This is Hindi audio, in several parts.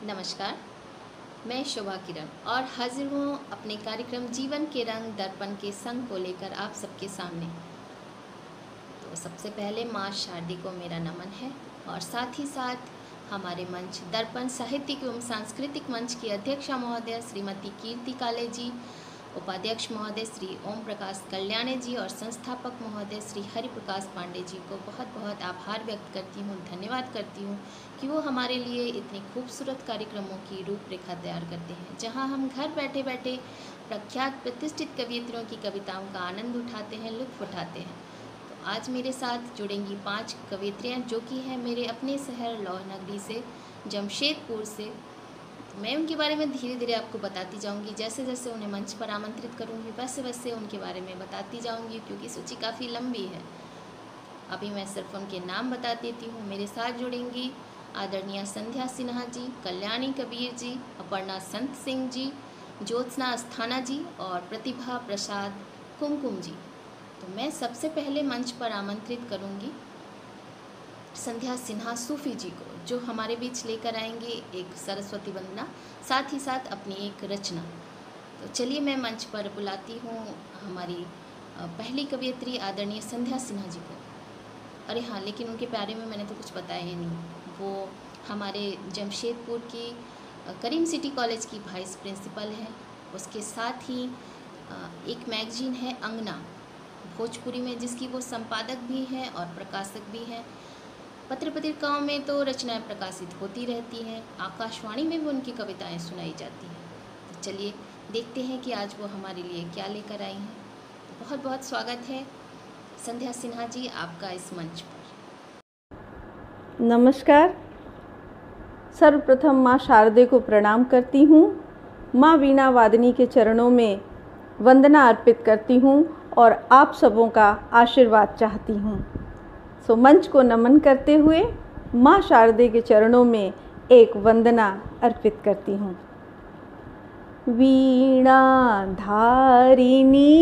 नमस्कार, मैं शोभा किरण और हाजिर हूँ अपने कार्यक्रम जीवन के रंग दर्पण के संग को लेकर आप सबके सामने। तो सबसे पहले माँ शारदी को मेरा नमन है और साथ ही साथ हमारे मंच दर्पण साहित्यिक एवं सांस्कृतिक मंच की अध्यक्षा महोदय श्रीमती कीर्ति काले जी, उपाध्यक्ष महोदय श्री ओम प्रकाश कल्याणे जी और संस्थापक महोदय श्री हरि प्रकाश पांडे जी को बहुत बहुत आभार व्यक्त करती हूँ, धन्यवाद करती हूँ कि वो हमारे लिए इतने खूबसूरत कार्यक्रमों की रूपरेखा तैयार करते हैं, जहाँ हम घर बैठे बैठे प्रख्यात प्रतिष्ठित कवियत्रियों की कविताओं का आनंद उठाते हैं, लुत्फ उठाते हैं। तो आज मेरे साथ जुड़ेंगी 5 कवियत्रियाँ जो कि हैं मेरे अपने शहर लौह नगरी से, जमशेदपुर से। मैं उनके बारे में धीरे धीरे आपको बताती जाऊंगी, जैसे जैसे उन्हें मंच पर आमंत्रित करूंगी वैसे वैसे उनके बारे में बताती जाऊंगी, क्योंकि सूची काफ़ी लंबी है। अभी मैं सिर्फ उनके नाम बता देती हूँ। मेरे साथ जुड़ेंगी आदरणीय संध्या सिन्हा जी, कल्याणी कबीर जी, अपर्णा संत सिंह जी, ज्योत्सना अस्थाना जी और प्रतिभा प्रसाद कुमकुम जी। तो मैं सबसे पहले मंच पर आमंत्रित करूँगी संध्या सिन्हा सूफी जी को, जो हमारे बीच लेकर आएंगे एक सरस्वती वंदना, साथ ही साथ अपनी एक रचना। तो चलिए मैं मंच पर बुलाती हूँ हमारी पहली कवियत्री आदरणीय संध्या सिन्हा जी को। अरे हाँ, लेकिन उनके बारे में मैंने तो कुछ बताया ही नहीं। वो हमारे जमशेदपुर की करीम सिटी कॉलेज की वाइस प्रिंसिपल हैं। उसके साथ ही एक मैगजीन है अंगना भोजपुरी में, जिसकी वो संपादक भी हैं और प्रकाशक भी हैं। पत्र पत्रिकाओं में तो रचनाएं प्रकाशित होती रहती हैं, आकाशवाणी में भी उनकी कविताएं सुनाई जाती हैं। तो चलिए देखते हैं कि आज वो हमारे लिए क्या लेकर आई हैं। तो बहुत बहुत स्वागत है संध्या सिन्हा जी आपका इस मंच पर। नमस्कार। सर्वप्रथम माँ शारदे को प्रणाम करती हूँ। माँ वीणा वादनी के चरणों में वंदना अर्पित करती हूँ और आप सबों का आशीर्वाद चाहती हूँ। सो मंच को नमन करते हुए माँ शारदे के चरणों में एक वंदना अर्पित करती हूँ। वीणा धारिणी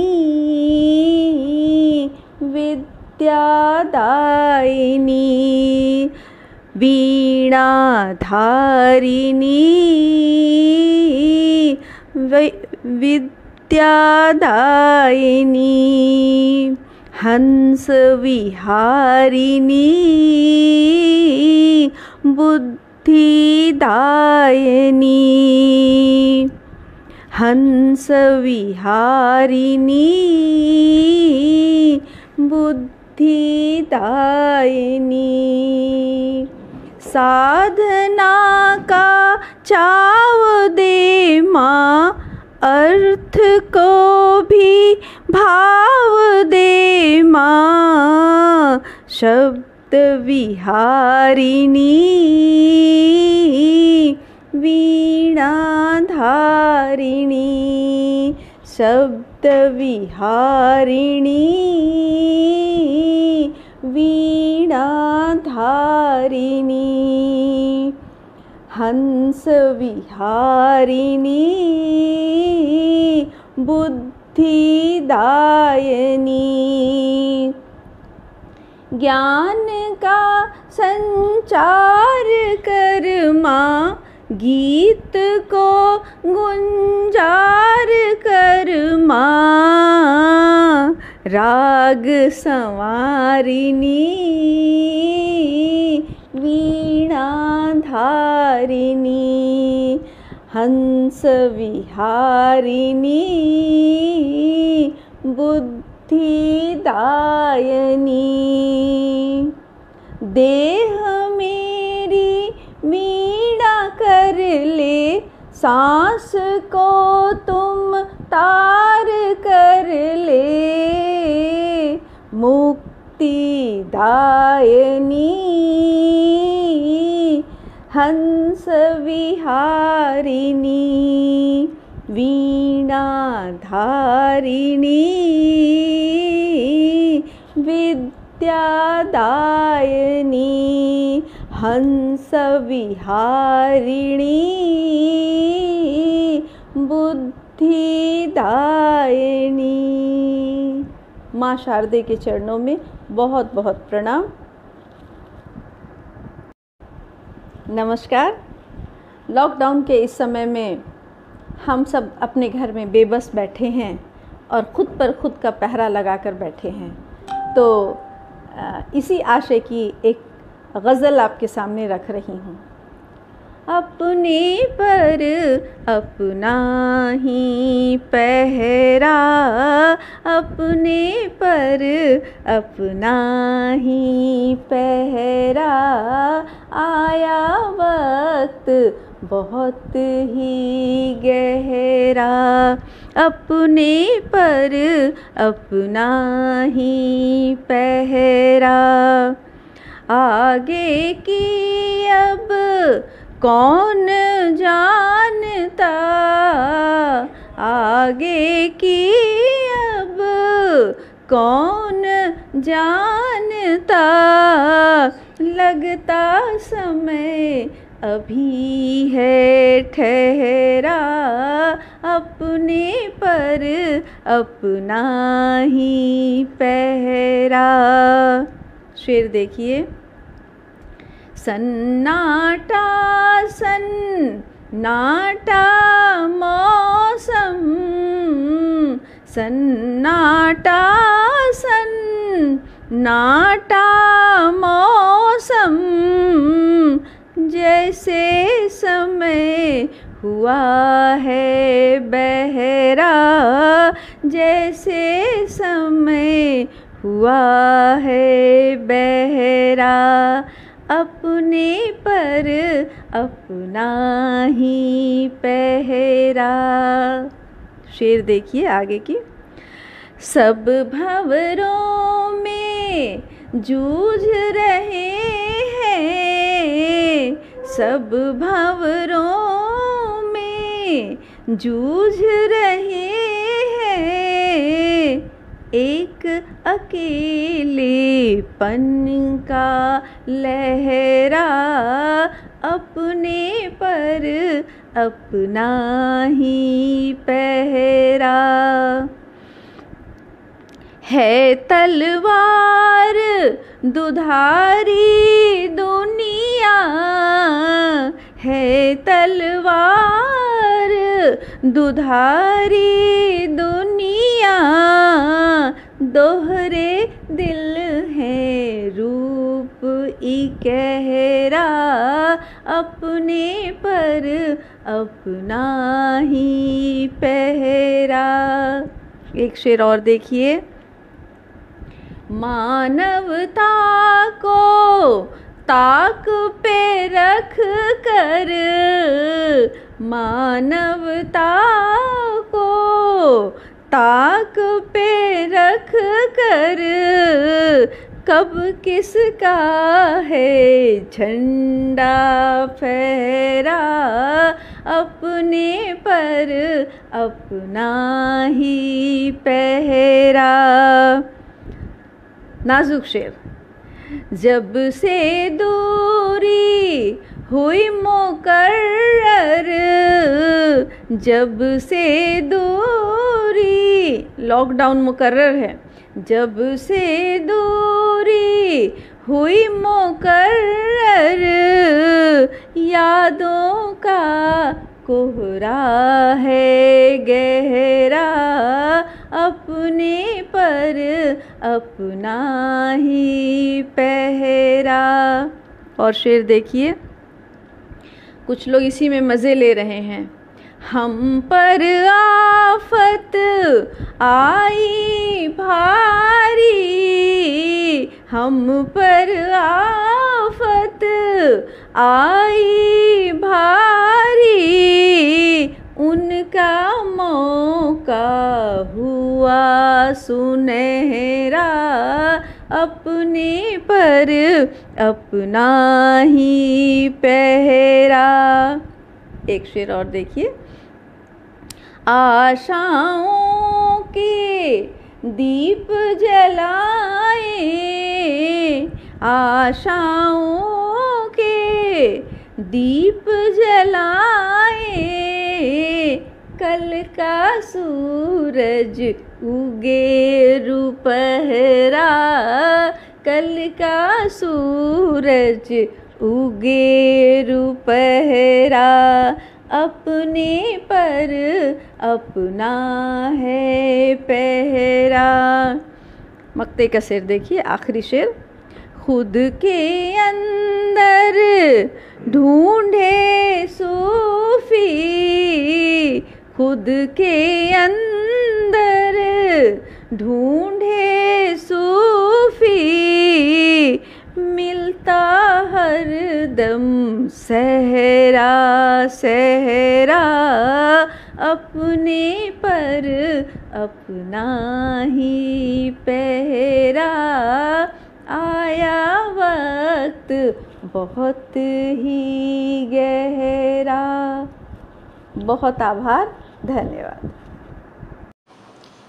विद्यादायिनी, वीणा धारिणी विद्यादायिनी, हंस विहारिणी बुद्धिदायिनी, हंस विहारिणी बुद्धिदायिनी, साधना का चाव दे माँ, अर्थ को भी भाव दे माँ, शब्द विहारिणी वीणा धारिणी, शब्द विहारिणी वीणा धारिणी, हंस विहारिणी बुद्धिदायिनी, ज्ञान का संचार कर माँ, गीत को गुंजार कर माँ, राग संवारिणी वीणा धारिणी, हंस विहारिणी बुद्धिदायिनी, देह मेरी वीणा कर ले, सांस को तुम तार कर ले, मुक्तिदायिनी हंस विहारिणी वीणा धारिणी विद्यादायिनी, हंस विहारिणी बुद्धिदायिनी। माँ शारदे के चरणों में बहुत बहुत प्रणाम। नमस्कार। लॉकडाउन के इस समय में हम सब अपने घर में बेबस बैठे हैं और ख़ुद पर ख़ुद का पहरा लगा कर बैठे हैं। तो इसी आशय की एक गज़ल आपके सामने रख रही हूँ। अपने पर अपना ही पहरा, अपने पर अपना ही पहरा, आया वक्त बहुत ही गहरा। अपने पर अपना ही पहरा, आगे की अब कौन जानता, आगे की अब कौन जानता, लगता समय अभी है ठहरा। अपने पर अपना ही पहरा। शेर देखिए। सन्नाटा सन्नाटा मौसम, सन्नाटा सन्नाटा मौसम, जैसे समय हुआ है बहरा, जैसे समय हुआ है बहरा। अपने पर अपना ही पहरा। शेर देखिए आगे की। सब भंवरों में जूझ रहे हैं, सब भंवरों में जूझ रहे हैं, एक अकेलेपन का लहरा। अपने पर अपना ही पहरा। है तलवार दुधारी दुनिया, है तलवार दुधारी दुनिया, दोहरे दिल है रूप इकहरा। अपने पर अपना ही पहरा। एक शेर और देखिए। मानवता को ताक पे रख कर, मानवता को ताक पे रख कर, कब किसका है झंडा फहरा। अपने पर अपना ही पहरा। नाजुक शेर। जब से दूरी हुई मुकर्रर, जब से दूरी, लॉकडाउन मुकर्रर है, जब से दूरी हुई मुकर्रर, यादों का कोहरा है गहरा। अपने पर अपना ही पहरा। और शेर देखिए। कुछ लोग इसी में मज़े ले रहे हैं। हम पर आफत आई भारी, हम पर आफत आई भारी, उनका मौका हुआ सुनहरा। अपने पर अपना ही पहरा। एक शेर और देखिए। आशाओं के दीप जलाए, आशाओं के दीप जलाए, कल का सूरज उगे रुपहरा, कल का सूरज उगे रुपहरा अपने पर अपना है पहरा। मक्ते का शेर देखिए, आखिरी शेर। खुद के अंदर ढूंढे सूफी, खुद के अंदर ढूंढे सूफी, मिलता हर दम सहरा सहरा, अपने पर अपना ही पहरा। आया वक्त बहुत ही गहरा। बहुत आभार, धन्यवाद।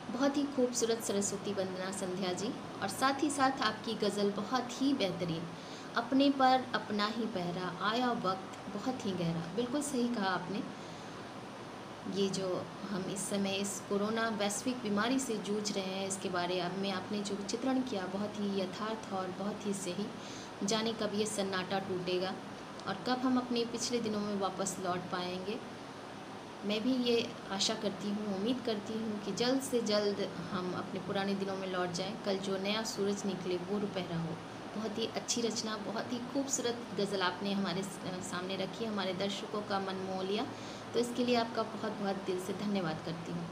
बहुत ही खूबसूरत सरस्वती वंदना संध्या जी, और साथ ही साथ आपकी गज़ल बहुत ही बेहतरीन। अपने पर अपना ही पहरा, आया वक्त बहुत ही गहरा। बिल्कुल सही कहा आपने। ये जो हम इस समय इस कोरोना वैश्विक बीमारी से जूझ रहे हैं, इसके बारे में आपने जो चित्रण किया बहुत ही यथार्थ और बहुत ही सही। जाने कब ये सन्नाटा टूटेगा और कब हम अपने पिछले दिनों में वापस लौट पाएंगे। मैं भी ये आशा करती हूँ, उम्मीद करती हूँ कि जल्द से जल्द हम अपने पुराने दिनों में लौट जाएं। कल जो नया सूरज निकले वो रुपहरा हो। बहुत ही अच्छी रचना, बहुत ही खूबसूरत गज़ल आपने हमारे सामने रखी, हमारे दर्शकों का मन मोह लिया, तो इसके लिए आपका बहुत बहुत दिल से धन्यवाद करती हूँ।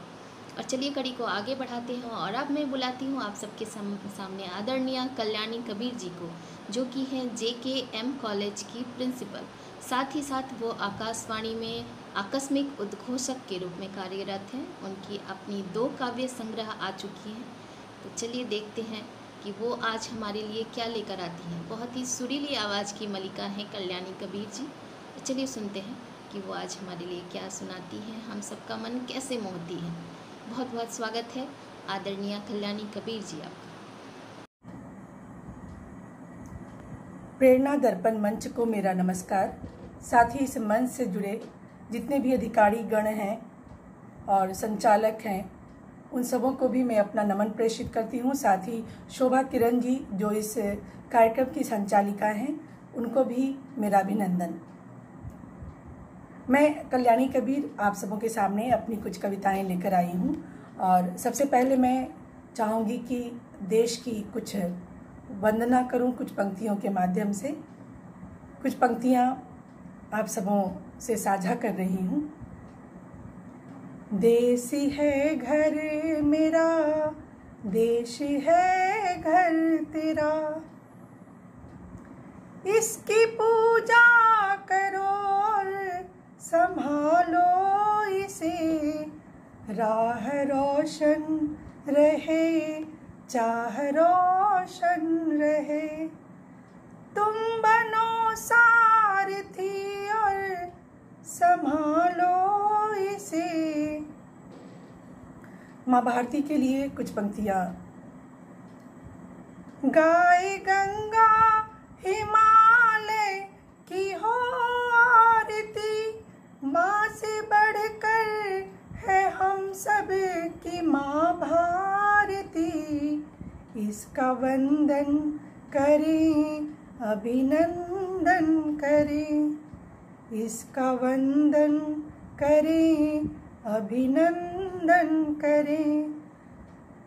और चलिए कड़ी को आगे बढ़ाते हैं, और अब मैं बुलाती हूँ आप सबके सामने आदरणीय कल्याणी कबीर जी को, जो कि हैं JKM कॉलेज की प्रिंसिपल। साथ ही साथ वो आकाशवाणी में आकस्मिक उद्घोषक के रूप में कार्यरत हैं। उनकी अपनी 2 काव्य संग्रह आ चुकी हैं। तो चलिए देखते हैं कि वो आज हमारे लिए क्या लेकर आती हैं। बहुत ही सुरीली आवाज़ की मलिका हैं कल्याणी कबीर जी। तो चलिए सुनते हैं कि वो आज हमारे लिए क्या सुनाती हैं, हम सबका मन कैसे मोहती है। बहुत बहुत स्वागत है आदरणीय कल्याणी कबीर जी आपका। प्रेरणा दर्पण मंच को मेरा नमस्कार। साथ ही इस मंच से जुड़े जितने भी अधिकारी गण हैं और संचालक हैं, उन सबों को भी मैं अपना नमन प्रेषित करती हूँ। साथ ही शोभा किरण जी जो इस कार्यक्रम की संचालिका हैं, उनको भी मेरा अभिनंदन। मैं कल्याणी कबीर आप सबों के सामने अपनी कुछ कविताएं लेकर आई हूँ, और सबसे पहले मैं चाहूँगी कि देश की कुछ वंदना करूँ कुछ पंक्तियों के माध्यम से। कुछ पंक्तियाँ आप सबों से साझा कर रही हूँ। देश है घर मेरा, देश है घर तेरा, इसकी पूजा करो और संभालो इसे, राह रोशन रहे चाह रोशन रहे, तुम बनो सारथी और संभालो इसे। माँ भारती के लिए कुछ पंक्तियाँ। गाय गंगा हिमालय की हो आरती, माँ से बढ़कर है हम सब की माँ भारती, इसका वंदन करें अभिनंदन करें, इसका वंदन करें अभिनंदन करें।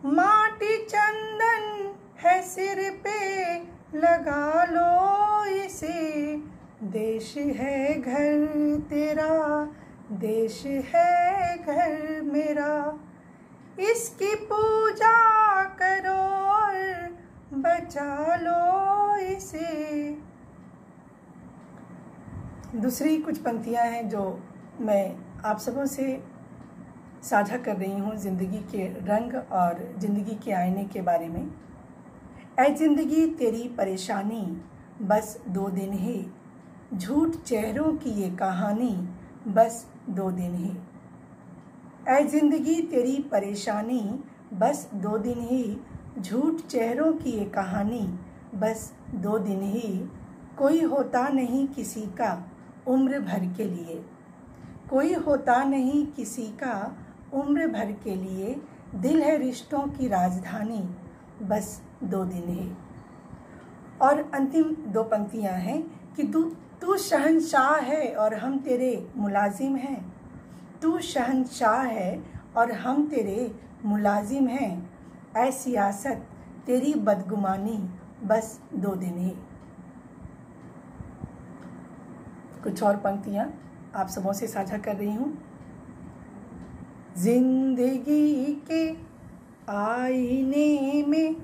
माटी चंदन है सिर पे लगा लो इसे, देश है घर तेरा, देश है घर मेरा, इसकी पूजा करो और बचा लो इसे। दूसरी कुछ पंक्तियां हैं जो मैं आप सबों से साझा कर रही हूँ ज़िंदगी के रंग और ज़िंदगी के आईने के बारे में। ऐ ज़िंदगी तेरी परेशानी बस 2 दिन है, झूठ चेहरों की ये कहानी बस 2 दिन है। ऐ ज़िंदगी तेरी परेशानी बस 2 दिन ही, झूठ चेहरों की ये कहानी बस 2 दिन ही, कोई होता नहीं किसी का उम्र भर के लिए, कोई होता नहीं किसी का उम्र भर के लिए, दिल है रिश्तों की राजधानी बस 2 दिन है। और अंतिम 2 पंक्तियां हैं। कि तू शहंशाह है और हम तेरे मुलाजिम हैं। तू शहंशाह है और हम तेरे मुलाजिम हैं। ऐ सियासत तेरी बदगुमानी बस 2 दिन ही। कुछ और पंक्तियां आप सबों से साझा कर रही हूँ। जिंदगी के आईने में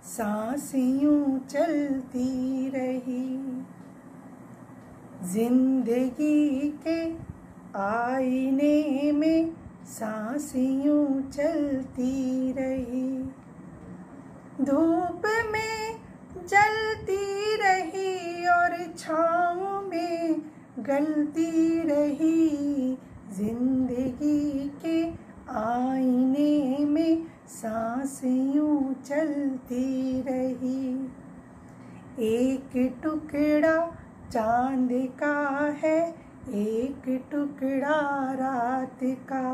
सांसें यूं चलती रही। जिंदगी के आईने में सांसें यूं चलती रही। धूप में जलती रही और छाँव में गलती रही। जिंदगी के आईने में सांसें यूं चलती रही। एक टुकड़ा चांद का है, एक टुकड़ा रात का,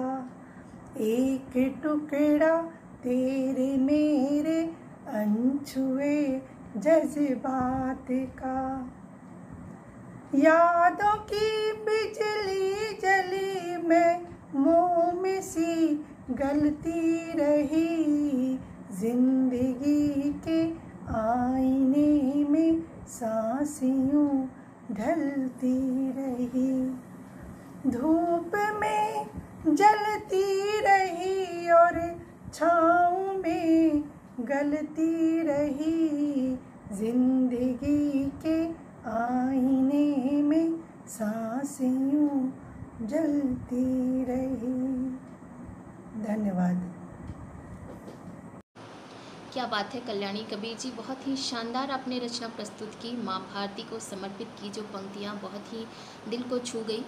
एक टुकड़ा तेरे मेरे अनछुए जज्बात का। यादों की बिजली जली मैं मोम सी गलती रही। जिंदगी के आईने में सांसें यूं ढलती रही। धूप में जलती रही और छाँव में गलती रही। जिंदगी के आईने में सांसें यूं जलती रही। धन्यवाद। क्या बात है कल्याणी कबीर जी, बहुत ही शानदार आपने रचना प्रस्तुत की। माँ भारती को समर्पित की जो पंक्तियाँ बहुत ही दिल को छू गई।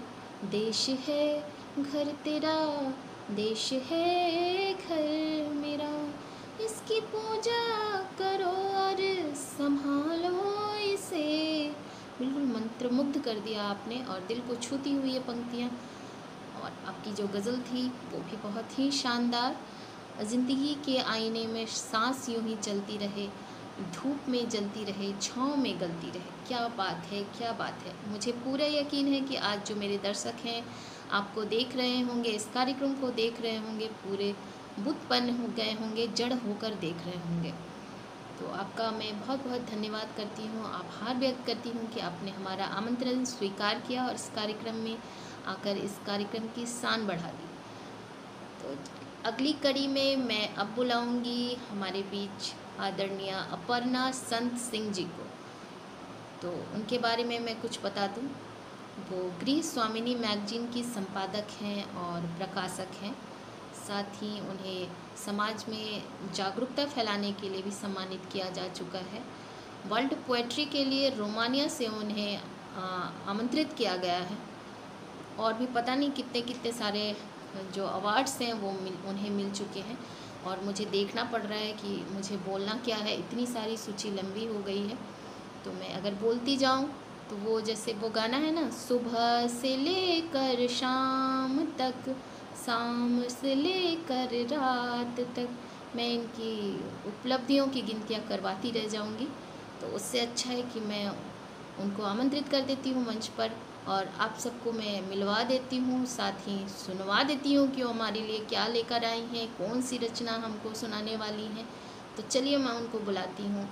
देश है घर तेरा, देश है घर मेरा, इसकी पूजा करो और संभालो इसे। बिल्कुल मंत्रमुग्ध कर दिया आपने और दिल को छूती हुई ये पंक्तियाँ। और आपकी जो गज़ल थी वो भी बहुत ही शानदार। ज़िंदगी के आईने में सांस यूं ही चलती रहे, धूप में जलती रहे, छाँव में गलती रहे। क्या बात है, क्या बात है। मुझे पूरा यकीन है कि आज जो मेरे दर्शक हैं आपको देख रहे होंगे, इस कार्यक्रम को देख रहे होंगे, पूरे बुतपन्न हो गए होंगे, जड़ होकर देख रहे होंगे। तो आपका मैं बहुत बहुत धन्यवाद करती हूँ, आभार व्यक्त करती हूँ कि आपने हमारा आमंत्रण स्वीकार किया और इस कार्यक्रम में आकर इस कार्यक्रम की शान बढ़ा दी। तो अगली कड़ी में मैं अब बुलाऊंगी हमारे बीच आदरणीय अपर्णा संत सिंह जी को। तो उनके बारे में मैं कुछ बता दूं। वो गृह स्वामिनी मैगजीन की संपादक हैं और प्रकाशक हैं। साथ ही उन्हें समाज में जागरूकता फैलाने के लिए भी सम्मानित किया जा चुका है। वर्ल्ड पोएट्री के लिए रोमानिया से उन्हें आमंत्रित किया गया है और भी पता नहीं कितने कितने सारे जो अवार्ड्स हैं वो उन्हें मिल चुके हैं। और मुझे देखना पड़ रहा है कि मुझे बोलना क्या है, इतनी सारी सूची लंबी हो गई है। तो मैं अगर बोलती जाऊं तो वो जैसे वो गाना है ना, सुबह से लेकर शाम तक, शाम से लेकर रात तक, मैं इनकी उपलब्धियों की गिनतियाँ करवाती रह जाऊंगी। तो उससे अच्छा है कि मैं उनको आमंत्रित कर देती हूँ मंच पर और आप सबको मैं मिलवा देती हूँ, साथ ही सुनवा देती हूँ कि वो हमारे लिए क्या लेकर आई हैं, कौन सी रचना हमको सुनाने वाली हैं। तो चलिए मैं उनको बुलाती हूँ।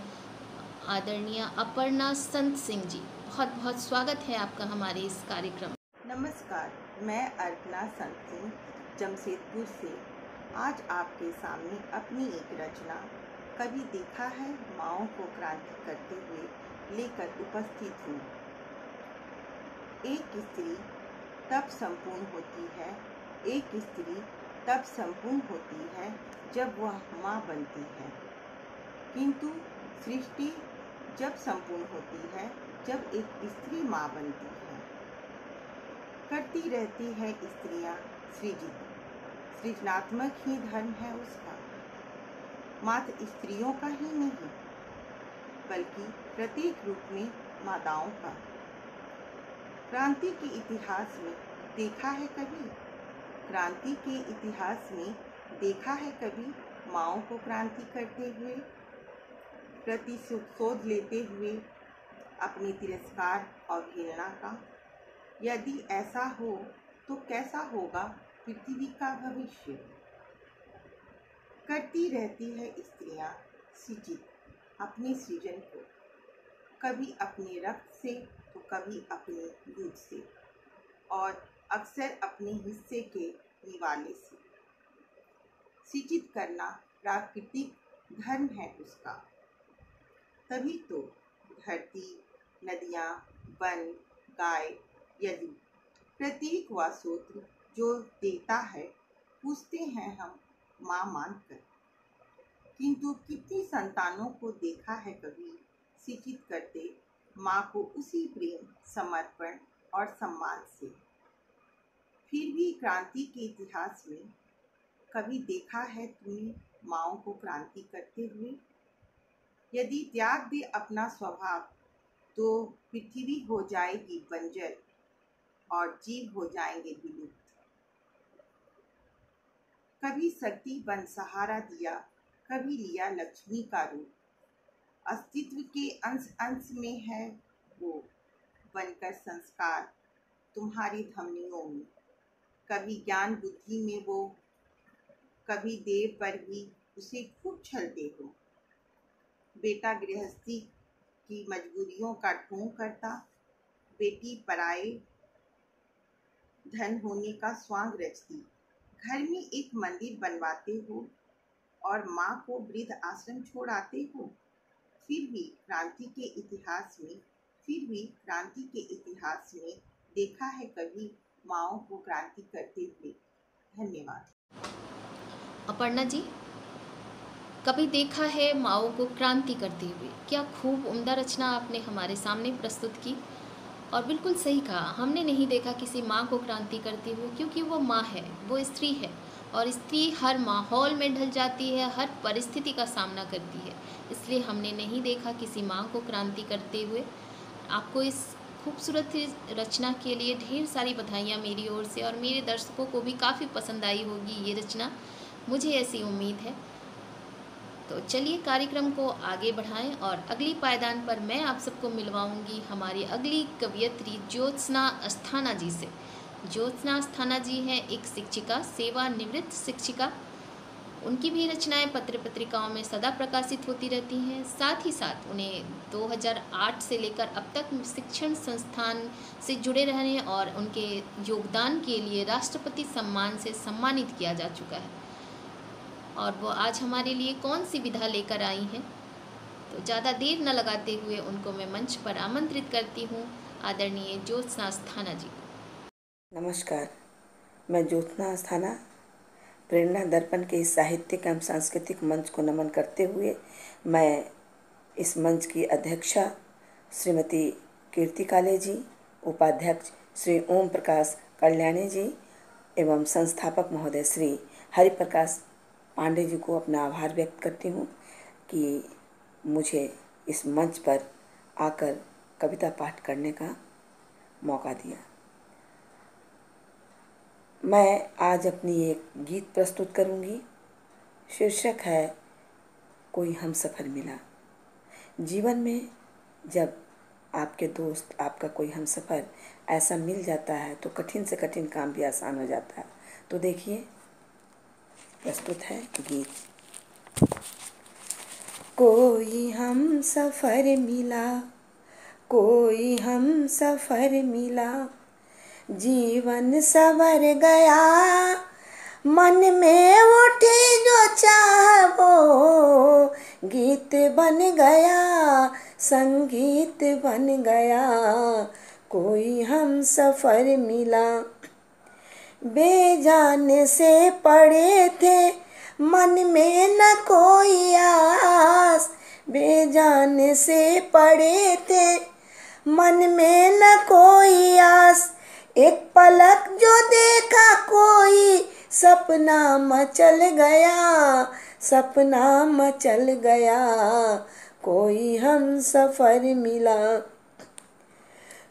आदरणीय अपर्णा संत सिंह जी, बहुत बहुत स्वागत है आपका हमारे इस कार्यक्रम। नमस्कार, मैं अर्पणा संत सिंह जमशेदपुर से आज आपके सामने अपनी एक रचना कभी देखा है माँओं को क्रांति करते हुए लेकर उपस्थित हूँ। एक स्त्री तब संपूर्ण होती है, एक स्त्री तब संपूर्ण होती है जब वह माँ बनती है। किंतु सृष्टि जब संपूर्ण होती है जब एक स्त्री माँ बनती है। करती रहती है स्त्रियाँ सृजित, सृजनात्मक ही धर्म है उसका, मात्र स्त्रियों का ही नहीं बल्कि प्रत्येक रूप में माताओं का। क्रांति के इतिहास में देखा है कभी, क्रांति के इतिहास में देखा है कभी माँओं को क्रांति करते हुए, प्रतिशोध लेते हुए, अपने तिरस्कार और घृणा का? यदि ऐसा हो तो कैसा होगा पृथ्वी का भविष्य? करती रहती है स्त्रियां सिंचित अपने सृजन को, कभी अपने रक्त से तो कभी अपने दूध से, और अक्सर अपने हिस्से के निवाले से। सिंचित करना प्राकृतिक धर्म है उसका। तभी तो धरती, नदियाँ, वन, गाय, यदि प्रत्येक व सूत्र जो देता है पूछते हैं हम माँ मानकर। किंतु कितनी संतानों को देखा है कभी सिंचित करते माँ को उसी प्रेम, समर्पण और सम्मान से। फिर भी क्रांति के इतिहास में कभी देखा है तुमने माँओं को क्रांति करते हुए? यदि त्याग दे अपना स्वभाव तो पृथ्वी हो जाएगी बंजर और जीव हो जाएंगे विलुप्त। कभी शक्ति बन सहारा दिया, कभी लिया लक्ष्मी का रूप। अस्तित्व के अंश अंश में है वो, बनकर संस्कार तुम्हारी धमनियों में। कभी ज्ञान बुद्धि में वो, कभी देव पर भी उसे खूब छलते हो। बेटा गृहस्थी की मजबूरियों का ढोंग करता, बेटी पराए धन होने का स्वांग रचती। घर में एक मंदिर बनवाते हो और माँ को वृद्ध आश्रम छोड़ आते हो। फिर भी क्रांति के इतिहास में देखा है कभी माँओं को क्रांति करते हुए? धन्यवाद। अपर्णा जी, कभी देखा है माँओं को क्रांति करते हुए? क्या खूब उम्दा रचना आपने हमारे सामने प्रस्तुत की। और बिल्कुल सही कहा, हमने नहीं देखा किसी माँ को क्रांति करते हुए, क्योंकि वो माँ है, वो स्त्री है, और स्त्री हर माहौल में ढल जाती है, हर परिस्थिति का सामना करती है। इसलिए हमने नहीं देखा किसी माँ को क्रांति करते हुए। आपको इस खूबसूरत रचना के लिए ढेर सारी बधाइयाँ मेरी ओर से, और मेरे दर्शकों को भी काफ़ी पसंद आई होगी ये रचना, मुझे ऐसी उम्मीद है। तो चलिए कार्यक्रम को आगे बढ़ाएं, और अगली पायदान पर मैं आप सबको मिलवाऊंगी हमारी अगली कवयित्री ज्योत्सना अस्थाना जी से। ज्योत्सना अस्थाना जी हैं एक शिक्षिका, सेवानिवृत्त शिक्षिका। उनकी भी रचनाएं पत्र पत्रिकाओं में सदा प्रकाशित होती रहती हैं। साथ ही साथ उन्हें 2008 से लेकर अब तक शिक्षण संस्थान से जुड़े रहने और उनके योगदान के लिए राष्ट्रपति सम्मान से सम्मानित किया जा चुका है। और वो आज हमारे लिए कौन सी विधा लेकर आई हैं, तो ज़्यादा देर न लगाते हुए उनको मैं मंच पर आमंत्रित करती हूँ, आदरणीय ज्योत्सना अस्थाना जी। नमस्कार, मैं ज्योत्सना अस्थाना प्रेरणा दर्पण के इस साहित्यिक एवं सांस्कृतिक मंच को नमन करते हुए मैं इस मंच की अध्यक्षा श्रीमती कीर्ति काले जी, उपाध्यक्ष श्री ओम प्रकाश कल्याणी जी एवं संस्थापक महोदय श्री हरिप्रकाश पांडे जी को अपना आभार व्यक्त करती हूँ कि मुझे इस मंच पर आकर कविता पाठ करने का मौका दिया। मैं आज अपनी एक गीत प्रस्तुत करूँगी। शीर्षक है कोई हमसफ़र मिला। जीवन में जब आपके दोस्त, आपका कोई हमसफ़र ऐसा मिल जाता है तो कठिन से कठिन काम भी आसान हो जाता है। तो देखिए, प्रस्तुत है गीत। कोई हमसफ़र मिला, कोई हमसफ़र मिला, जीवन संवर गया, मन में उठी जो चाह वो गीत बन गया, संगीत बन गया। कोई हमसफ़र मिला, बेजान से पड़े थे मन में न कोई आस, बेजान से पड़े थे मन में न कोई आस, एक पलक जो देखा कोई सपना मचल गया, सपना मचल गया। कोई हमसफ़र मिला,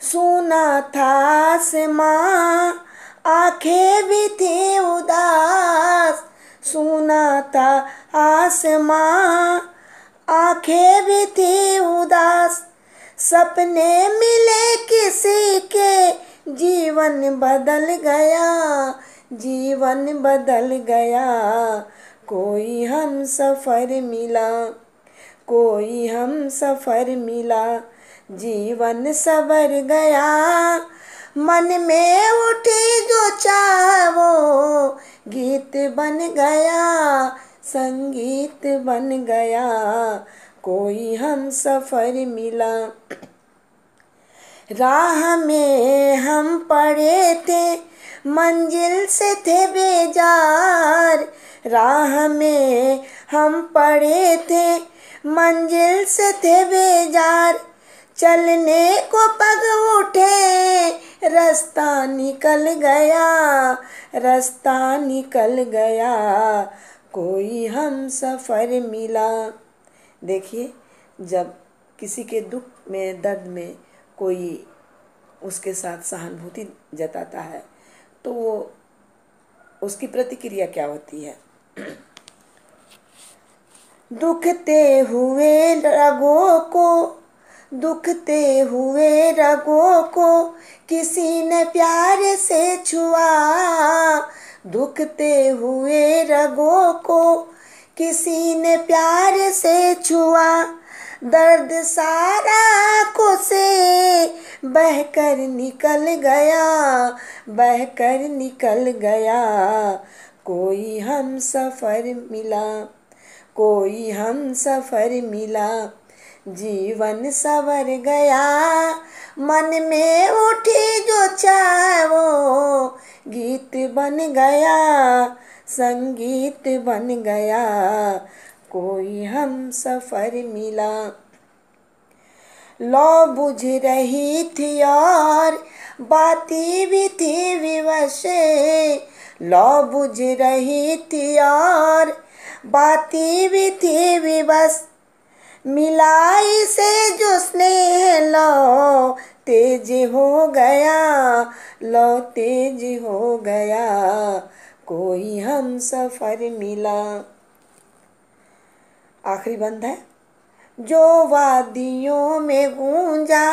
सुना था आसमां, आंखें भी थी उदास, सुना था आसमां, आंखें भी थी उदास, सपने मिले किसी के जीवन बदल गया, जीवन बदल गया। कोई हम सफ़र मिला, कोई हम सफ़र मिला, जीवन सवर गया। मन में उठी जो चाह वो गीत बन गया, संगीत बन गया। कोई हम सफ़र मिला। राह में हम पड़े थे, मंजिल से थे बेजार। राह में हम पड़े थे, मंजिल से थे बेजार। चलने को पग उठे, रास्ता निकल गया, रास्ता निकल गया। कोई हम सफ़र मिला। देखिए, जब किसी के दुख में, दर्द में कोई उसके साथ सहानुभूति जताता है तो वो उसकी प्रतिक्रिया क्या होती है। दुखते हुए रगों को, दुखते हुए रगों को किसी ने प्यार से छुआ। दुखते हुए रगों को किसी ने प्यार से छुआ। दर्द सारा आँखों से बहकर निकल गया, बहकर निकल गया। कोई हम सफ़र मिला, कोई हम सफ़र मिला, जीवन सवर गया। मन में उठी जो चाह वो गीत बन गया, संगीत बन गया। कोई हम सफ़र मिला। लौ बुझ रही थी और बाती भी थी विवश। लौ बुझ रही थी और बाती भी थी विवश। मिलाई से जो स्नेह लो तेज हो गया, लो तेज हो गया। कोई हम सफ़र मिला। आखिरी बंद है। जो वादियों में गूंजा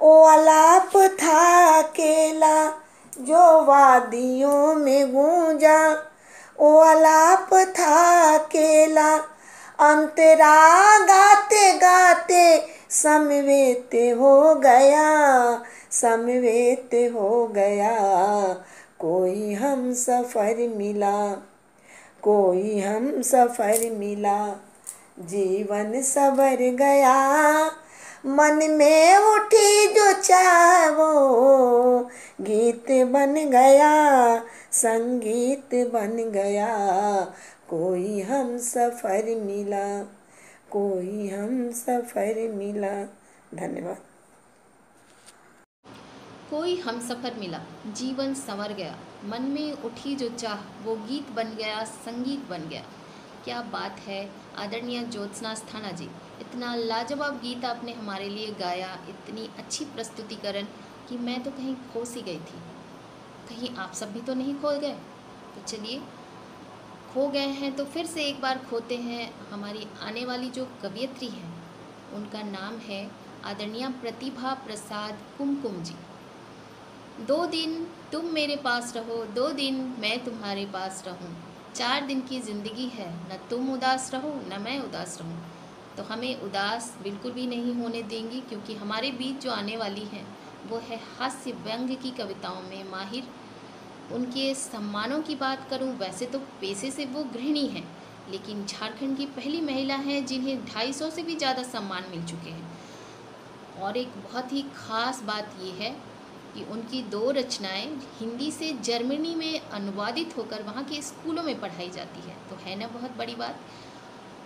ओ आलाप था अकेला। जो वादियों में गूंजा ओ आलाप था अकेला। अंतरा गाते गाते समवेत हो गया, समवेत हो गया। कोई हम सफ़र मिला, कोई हम सफ़र मिला, जीवन सवर गया। मन में उठी जो चाह वो गीत बन गया, संगीत बन गया। कोई हम सफ़र मिला, कोई हम सफ़र मिला। धन्यवाद। कोई हम सफ़र मिला, जीवन संवर गया। मन में उठी जो चाह वो गीत बन गया, संगीत बन गया। क्या बात है आदरणीय ज्योत्सना अस्थाना जी, इतना लाजवाब गीत आपने हमारे लिए गाया, इतनी अच्छी प्रस्तुतिकरण कि मैं तो कहीं खो सी गई थी। कहीं आप सब भी तो नहीं खो गए? तो चलिए, खो गए हैं तो फिर से एक बार खोते हैं। हमारी आने वाली जो कवयित्री हैं उनका नाम है आदरणीय प्रतिभा प्रसाद कुमकुम जी। 2 दिन तुम मेरे पास रहो, 2 दिन मैं तुम्हारे पास रहूं। 4 दिन की ज़िंदगी है, न तुम उदास रहो न मैं उदास रहूं। तो हमें उदास बिल्कुल भी नहीं होने देंगी, क्योंकि हमारे बीच जो आने वाली हैं वो है हास्य व्यंग्य की कविताओं में माहिर। उनके सम्मानों की बात करूं, वैसे तो पेशे से वो गृहिणी हैं, लेकिन झारखंड की पहली महिला हैं जिन्हें 250 से भी ज़्यादा सम्मान मिल चुके हैं। और एक बहुत ही ख़ास बात ये है कि उनकी 2 रचनाएं हिंदी से जर्मनी में अनुवादित होकर वहाँ के स्कूलों में पढ़ाई जाती है। तो है ना बहुत बड़ी बात।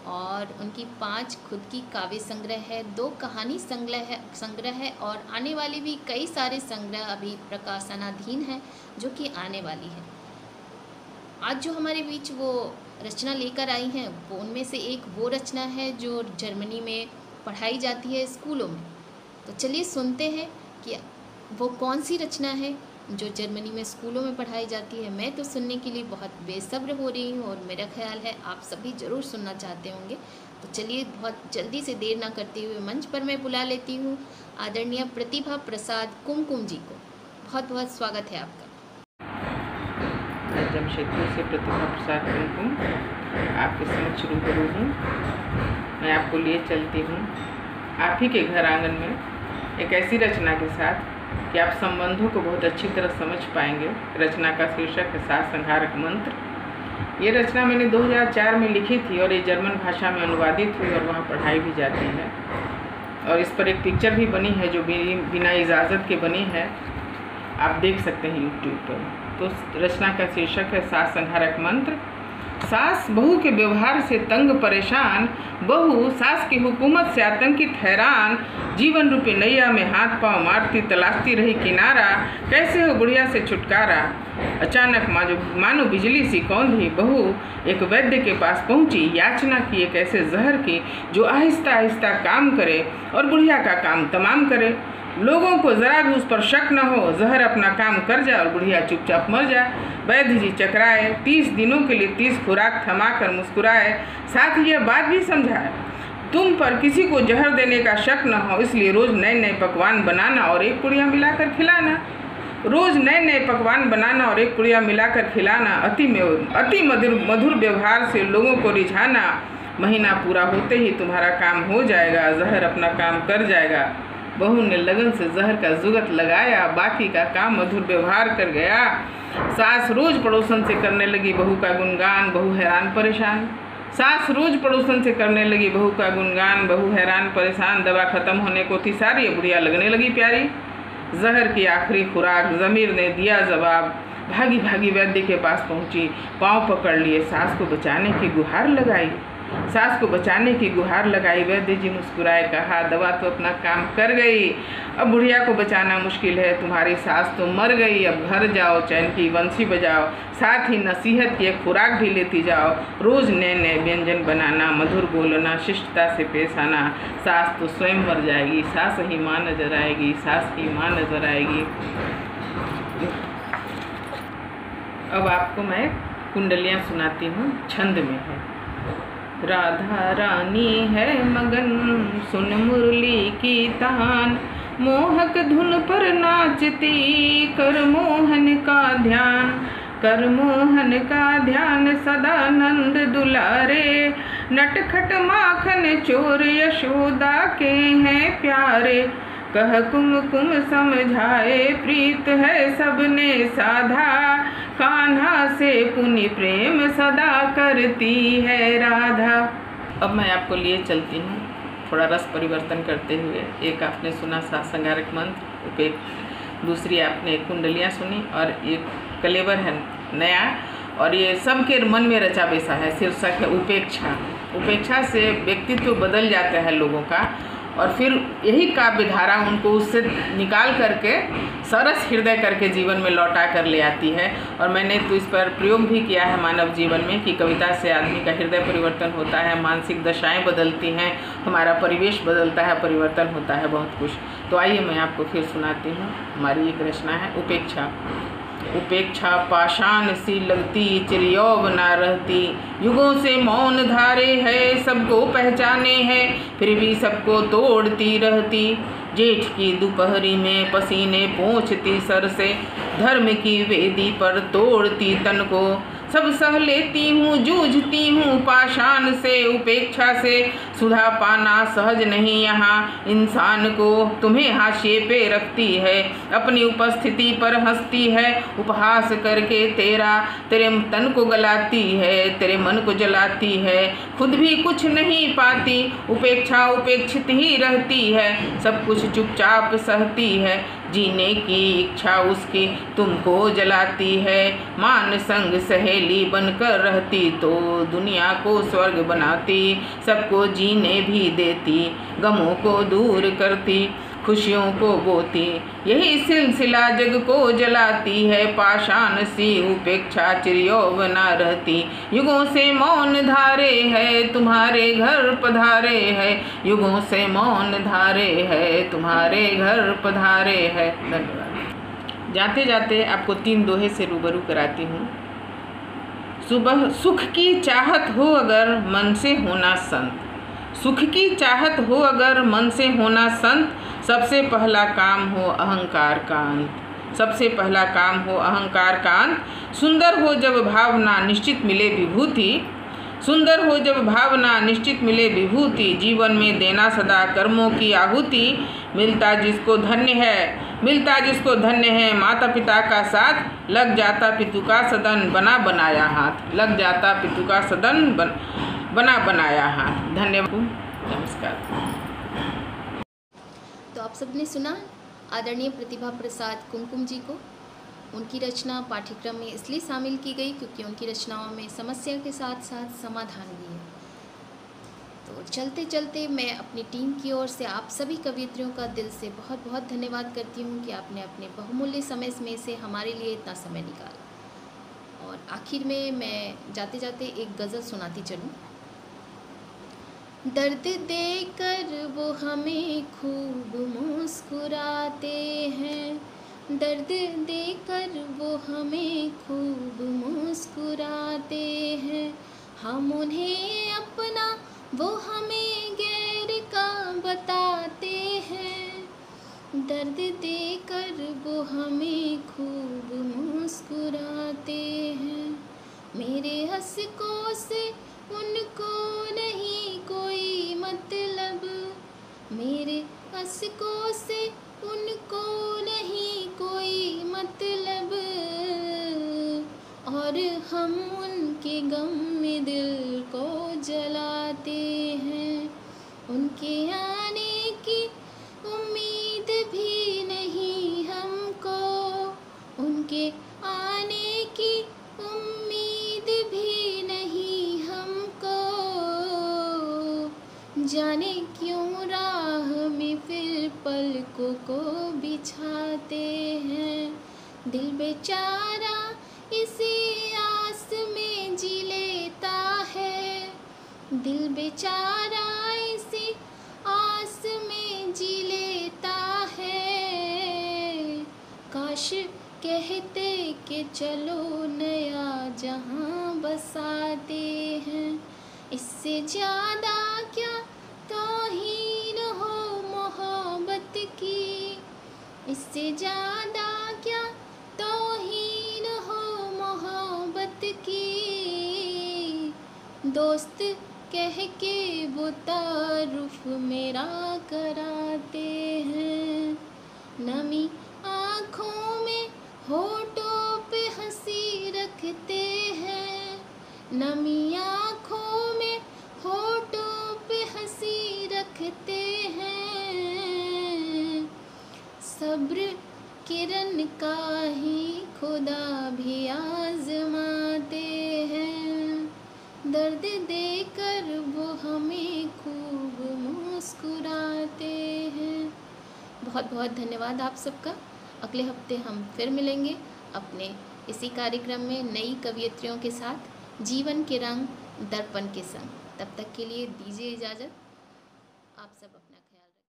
और उनकी 5 खुद की काव्य संग्रह है, 2 कहानी संग्रह है और आने वाले भी कई सारे संग्रह अभी प्रकाशनाधीन हैं जो कि आने वाली है। आज जो हमारे बीच वो रचना लेकर आई हैं वो उनमें से एक वो रचना है जो जर्मनी में पढ़ाई जाती है स्कूलों में। तो चलिए सुनते हैं कि वो कौन सी रचना है जो जर्मनी में स्कूलों में पढ़ाई जाती है। मैं तो सुनने के लिए बहुत बेसब्र हो रही हूँ और मेरा ख्याल है आप सभी ज़रूर सुनना चाहते होंगे। तो चलिए बहुत जल्दी से देर ना करते हुए मंच पर मैं बुला लेती हूँ आदरणीय प्रतिभा प्रसाद कुमकुम जी को। बहुत बहुत स्वागत है आपका। मैं जमशेदपुर से प्रतिभा प्रसाद कुमकुम आपके समक्ष रूबरू हूँ। मैं आपको लिए चलती हूँ आप ही के घर आंगन में एक ऐसी रचना के साथ कि आप संबंधों को बहुत अच्छी तरह समझ पाएंगे। रचना का शीर्षक है सास संहारक मंत्र। ये रचना मैंने 2004 में लिखी थी और ये जर्मन भाषा में अनुवादित हुई और वहाँ पढ़ाई भी जाती है। और इस पर एक पिक्चर भी बनी है जो बिना इजाज़त के बनी है, आप देख सकते हैं यूट्यूब पर। तो रचना का शीर्षक है सास संहारक मंत्र। सास बहू के व्यवहार से तंग परेशान, बहू सास की हुकूमत से आतंकित हैरान, जीवन रूपी नैया में हाथ पांव मारती तलाशती रही किनारा, कैसे हो बुढ़िया से छुटकारा। अचानक मानो बिजली सी कौंधी, बहू एक वैद्य के पास पहुंची, याचना की एक ऐसे जहर की जो आहिस्ता आहिस्ता काम करे और बुढ़िया का काम तमाम करे। लोगों को जरा भी उस पर शक न हो, जहर अपना काम कर जाए और बुढ़िया चुपचाप मर जाए। वैद्य जी चकराए, 30 दिनों के लिए 30 खुराक थमाकर मुस्कुराए, साथ ही यह बात भी समझाए तुम पर किसी को जहर देने का शक न हो, इसलिए रोज नए नए पकवान बनाना और एक पुड़िया मिलाकर खिलाना। रोज नए नए पकवान बनाना और एक पुड़िया मिलाकर खिलाना, अति मधुर व्यवहार से लोगों को रिझाना। महीना पूरा होते ही तुम्हारा काम हो जाएगा, जहर अपना काम कर जाएगा। बहू ने लगन से जहर का जुगत लगाया, बाकी का काम मधुर व्यवहार कर गया। सास रोज पड़ोसन से करने लगी बहू का गुणगान, बहू हैरान परेशान। सास रोज पड़ोसन से करने लगी बहू का गुणगान, बहू हैरान परेशान। दवा खत्म होने को थी सारी, बुढ़िया लगने लगी प्यारी। जहर की आखिरी खुराक ज़मीर ने दिया जवाब, भागी भागी वैद्य के पास पहुंची, पाँव पकड़ लिए, सास को बचाने की गुहार लगाई। सास को बचाने की गुहार लगाई, वैद्य जी मुस्कुराए, कहा दवा तो अपना काम कर गई, अब बुढ़िया को बचाना मुश्किल है, तुम्हारी सास तो मर गई, अब घर जाओ, चैन की बंसी बजाओ, साथ ही नसीहत की एक खुराक भी लेती जाओ। रोज नए नए व्यंजन बनाना, मधुर बोलना, शिष्टता से पेश आना। सास तो स्वयं मर जाएगी, सास ही माँ नजर आएगी, सास की माँ नजर आएगी। अब आपको मैं कुंडलियाँ सुनाती हूँ, छंद में है। राधा रानी है मगन, सुन मुरली की तान, मोहक धुन पर नाचती, कर मोहन का ध्यान, कर मोहन का ध्यान, सदानंद दुलारे, नटखट माखन चोर यशोदा के हैं प्यारे, कह कुमकुम समझाए प्रीत है सबने साधा, कान्हा से पुनि प्रेम सदा करती है राधा। अब मैं आपको लिए चलती हूँ थोड़ा रस परिवर्तन करते हुए। एक आपने सुना सास संहारक मंत्र, एक दूसरी आपने कुंडलियाँ सुनी और एक कलेवर है नया, और ये सबके मन में रचा बैसा है। शीर्षक है उपेक्षा। उपेक्षा से व्यक्तित्व बदल जाता है लोगों का, और फिर यही काव्य धारा उनको उससे निकाल करके सरस हृदय करके जीवन में लौटा कर ले आती है। और मैंने तो इस पर प्रयोग भी किया है मानव जीवन में कि कविता से आदमी का हृदय परिवर्तन होता है, मानसिक दशाएं बदलती हैं, हमारा परिवेश बदलता है, परिवर्तन होता है बहुत कुछ। तो आइए मैं आपको फिर सुनाती हूँ। हमारी एक रचना है उपेक्षा। उपेक्षा पाषाण सी लगती, चिरयौवना रहती, युगों से मौन धारे है, सबको पहचाने है, फिर भी सबको तोड़ती रहती। जेठ की दोपहरी में पसीने पोंछती सर से, धर्म की वेदी पर तोड़ती तन को, सब सह लेती हूँ, जूझती हूँ पाषाण से, उपेक्षा से सुधा पाना सहज नहीं यहाँ इंसान को। तुम्हें हाशिए पे रखती है, अपनी उपस्थिति पर हंसती है, उपहास करके तेरे तन को गलाती है, तेरे मन को जलाती है, खुद भी कुछ नहीं पाती। उपेक्षा उपेक्षित ही रहती है, सब कुछ चुपचाप सहती है, जीने की इच्छा उसकी तुमको जलाती है। मान संग सहेली बनकर रहती तो दुनिया को स्वर्ग बनाती, सबको जीने भी देती, गमों को दूर करती, खुशियों को बोती, यही सिलसिला जग को जलाती है। पाषाण सी उपेक्षा चिरयौवना रहती, युगों से मौन धारे है, तुम्हारे घर पधारे है, युगों से मौन धारे है, तुम्हारे घर पधारे है। धन्यवाद। जाते जाते आपको 3 दोहे से रूबरू कराती हूँ। सुबह सुख की चाहत हो अगर मन से होना संत, सुख की चाहत हो अगर मन से होना संत, सबसे पहला काम हो अहंकार का अंत। सबसे पहला काम हो अहंकार का अंत। सुंदर हो जब भावना निश्चित मिले विभूति, सुंदर हो जब भावना निश्चित मिले विभूति, जीवन में देना सदा कर्मों की आहुति। मिलता जिसको धन्य है, मिलता जिसको धन्य है माता पिता का साथ, लग जाता पितु का सदन बना बनाया हाथ, लग जाता पितु का सदन बना बनाया हाथ। धन्यवाद, नमस्कार। तो आप सबने सुना आदरणीय प्रतिभा प्रसाद कुमकुम जी को। उनकी रचना पाठ्यक्रम में इसलिए शामिल की गई क्योंकि उनकी रचनाओं में समस्या के साथ साथ समाधान भी है। तो चलते चलते मैं अपनी टीम की ओर से आप सभी कवियत्रियों का दिल से बहुत बहुत धन्यवाद करती हूँ कि आपने अपने बहुमूल्य समय में से हमारे लिए इतना समय निकाला। और आखिर में मैं जाते जाते एक गज़ल सुनाती चलूँ। दर्द देकर वो हमें खूब मुस्कुराते हैं, दर्द देकर वो हमें खूब मुस्कुराते हैं। हम उन्हें अपना वो हमें गैर का बताते हैं, दर्द देकर वो हमें खूब मुस्कुराते हैं। मेरे हंसकों से उनको नहीं कोई मतलब, मेरे हंसकों से उनको नहीं कोई मतलब, और हम उनके गम में दिल को जलाते हैं। उनके आने की उम्मीद भी नहीं हमको, उनके आने की उम्मीद भी नहीं हमको, जाने क्यों राह में फिर पलकों को बिछाते हैं। दिल बेचारा इसी आस में जी लेता है, दिल बेचारा इसी आस में जी लेता है। काश कहते कि चलो नया जहां बसाते हैं, इससे ज़्यादा क्या तौहीन हो मोहब्बत की, इससे ज़्यादा क्या तौहीन हो मोहब्बत की। दोस्त कह के वो तारुफ मेरा कराते हैं, नमी आँखों में होठों पे हंसी रखते हैं, नमी आँखों में होठों पे हंसी रखते हैं। सब्र किरण का ही खुदा भी आजमाते हैं, दर्द देकर वो हमें खूब मुस्कुराते हैं। बहुत बहुत धन्यवाद आप सबका। अगले हफ्ते हम फिर मिलेंगे अपने इसी कार्यक्रम में नई कवियत्रियों के साथ, जीवन के रंग दर्पण के संग। तब तक के लिए दीजिए इजाज़त। आप सब